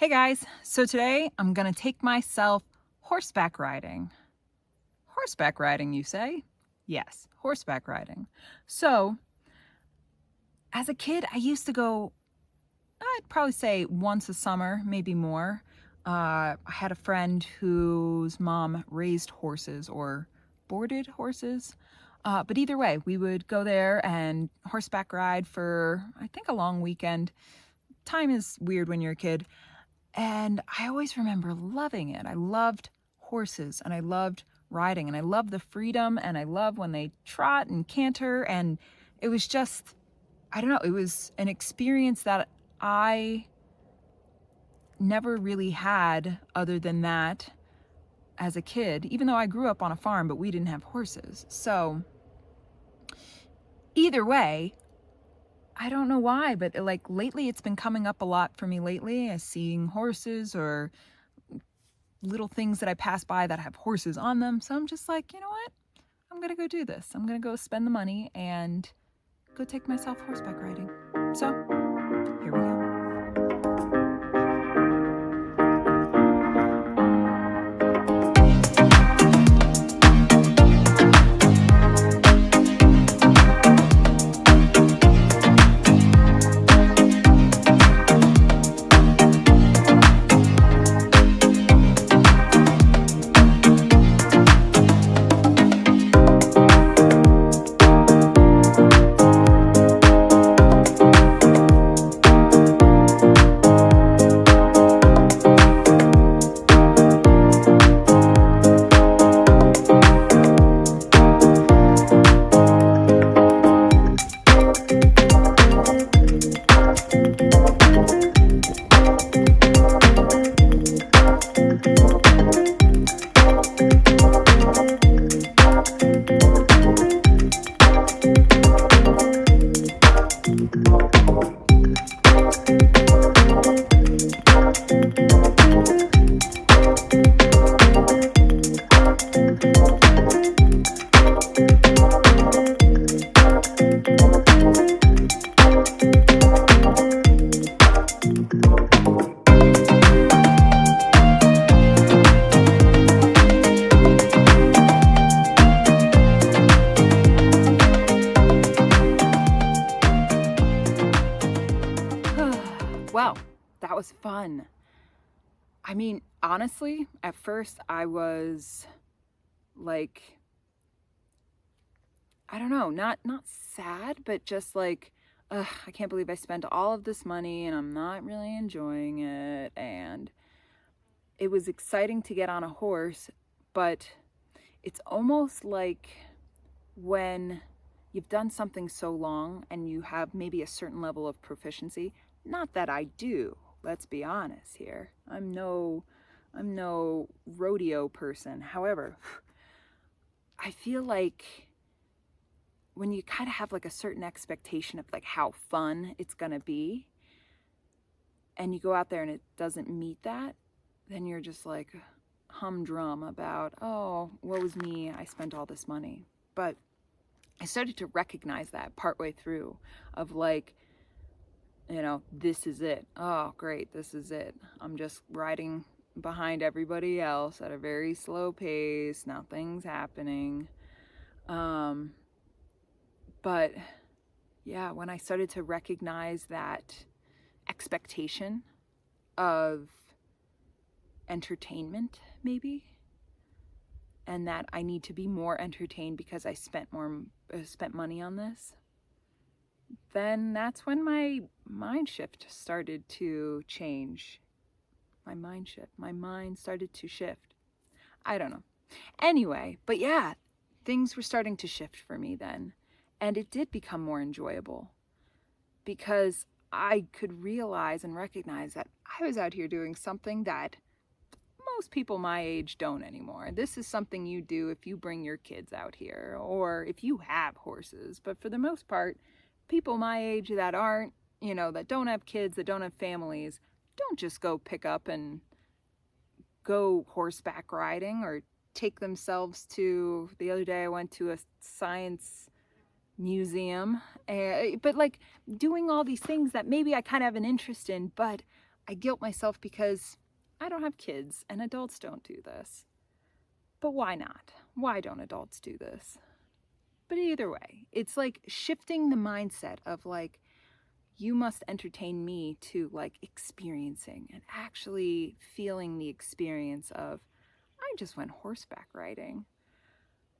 Hey guys, so today I'm gonna take myself horseback riding. Horseback riding, you say? Yes, horseback riding. So, as a kid, I used to go, I'd probably say once a summer, maybe more. I had a friend whose mom raised horses or boarded horses. But either way, we would go there and horseback ride for, I think, a long weekend. Time is weird when you're a kid. And I always remember loving it. I loved horses and I loved riding and I love the freedom and I love when they trot and canter. And it was just, I don't know, it was an experience that I never really had other than that as a kid, even though I grew up on a farm, but we didn't have horses. So either way, I don't know why, but like lately it's been coming up a lot for me lately, seeing horses or little things that I pass by that have horses on them. So I'm just like, you know what? I'm gonna go do this. I'm gonna go spend the money and go take myself horseback riding. So here we go. Well, that was fun. I mean, honestly, at first I was like, I don't know, not sad, but just like, ugh, I can't believe I spent all of this money and I'm not really enjoying it. And it was exciting to get on a horse, but it's almost like when you've done something so long and you have maybe a certain level of proficiency. Not that I do, let's be honest here. I'm no rodeo person. However, I feel like when you kind of have like a certain expectation of like how fun it's gonna be, and you go out there and it doesn't meet that, then you're just like humdrum about, oh, woe is me, I spent all this money. But I started to recognize that partway through of like, this is it. Oh, great, this is it. I'm just riding behind everybody else at a very slow pace. Nothing's happening. But yeah, when I started to recognize that expectation of entertainment, maybe, and that I need to be more entertained because I spent money on this, then that's when my mind shift started to change. My mind started to shift. I don't know. Anyway, but yeah, things were starting to shift for me then. And it did become more enjoyable because I could realize and recognize that I was out here doing something that most people my age don't anymore. This is something you do if you bring your kids out here or if you have horses. But for the most part, people my age that aren't, that don't have kids, that don't have families, don't just go pick up and go horseback riding or take themselves to, the other day I went to a science museum, but like doing all these things that maybe I kind of have an interest in, but I guilt myself because I don't have kids and adults don't do this. But why not? Why don't adults do this? But either way, it's like shifting the mindset of like, you must entertain me to like experiencing and actually feeling the experience of, I just went horseback riding.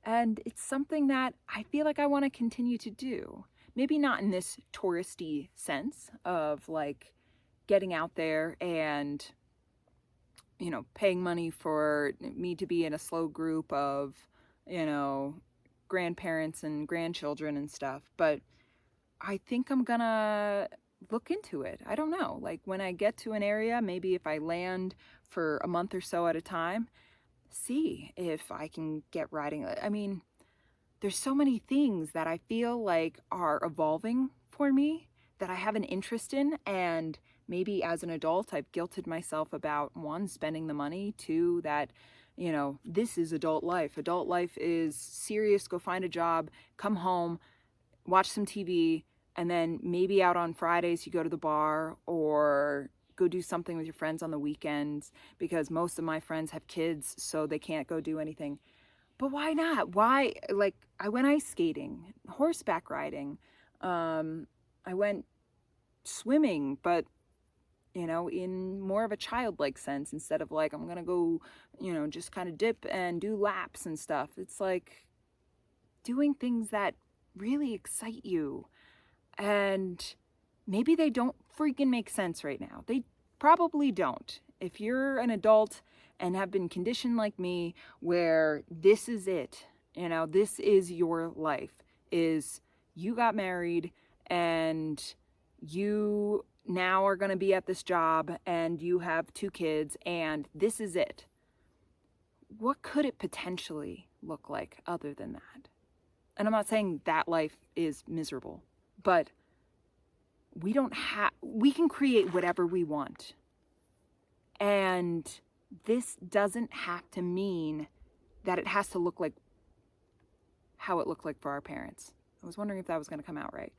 And it's something that I feel like I want to continue to do. Maybe not in this touristy sense of like getting out there and, you know, paying money for me to be in a slow group of, you know, grandparents and grandchildren and stuff. But I think I'm gonna look into it. I don't know. Like when I get to an area, maybe if I land for a month or so at a time, see if I can get riding. I mean, there's so many things that I feel like are evolving for me that I have an interest in, and maybe as an adult I've guilted myself about, one, spending the money, two, that, you know, this is adult life. Adult life is serious, go find a job, come home, watch some TV, and then maybe out on Fridays you go to the bar or go do something with your friends on the weekends, because most of my friends have kids, so they can't go do anything. But why not? Why, like, I went ice skating, horseback riding, I went swimming, but, you know, in more of a childlike sense, instead of like, I'm gonna go, you know, just kind of dip and do laps and stuff. It's like doing things that really excite you. And maybe they don't freaking make sense right now. They probably don't. If you're an adult and have been conditioned like me, where this is it, you know, this is your life, is you got married and you now are going to be at this job and you have 2 kids and this is it. What could it potentially look like other than that? And I'm not saying that life is miserable, but we can create whatever we want. And this doesn't have to mean that it has to look like how it looked like for our parents. I was wondering if that was going to come out right.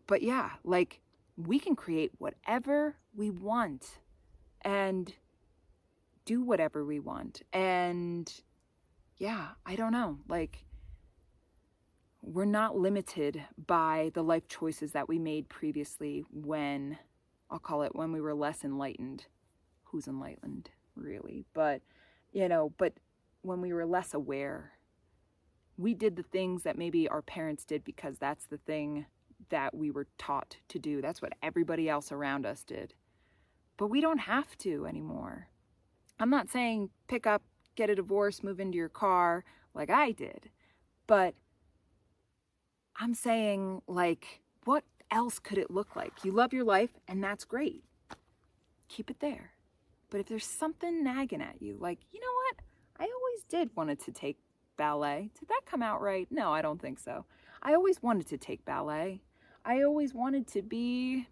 But yeah, like, we can create whatever we want and do whatever we want. And yeah, I don't know, like, we're not limited by the life choices that we made previously when, I'll call it, when we were less enlightened. Who's enlightened, really? But, you know, but when we were less aware, we did the things that maybe our parents did because that's the thing that we were taught to do. That's what everybody else around us did. But we don't have to anymore. I'm not saying pick up, get a divorce, move into your car like I did. But I'm saying, like, what else could it look like? You love your life, and that's great. Keep it there. But if there's something nagging at you, like, you know what? I always did wanted to take ballet. Did that come out right? No, I don't think so. I always wanted to take ballet. I always wanted to be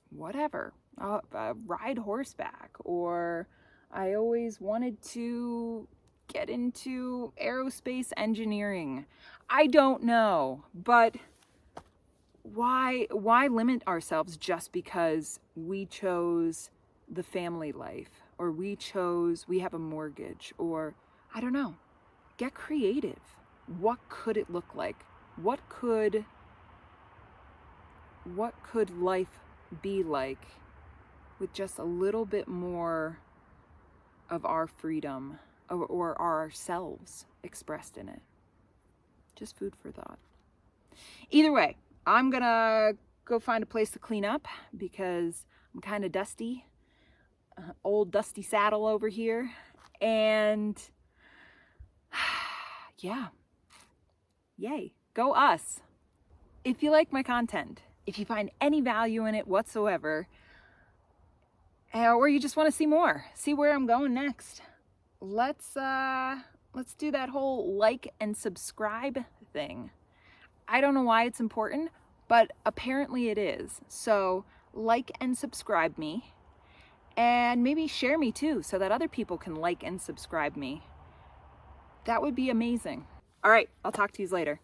whatever, ride horseback, or I always wanted to get into aerospace engineering. I don't know, but why limit ourselves just because we chose the family life, or we have a mortgage, or I don't know. Get creative. What could it look like? What could life be like with just a little bit more of our freedom, or ourselves expressed in it? Just food for thought. Either way, I'm gonna go find a place to clean up because I'm kind of dusty. Old dusty saddle over here. And yeah, yay, go us. If you like my content, if you find any value in it whatsoever, or you just want to see more, see where I'm going next, let's do that whole like and subscribe thing. I don't know why it's important, but apparently it is. So like and subscribe me, and maybe share me too, so that other people can like and subscribe me. That would be amazing. All right, I'll talk to you later.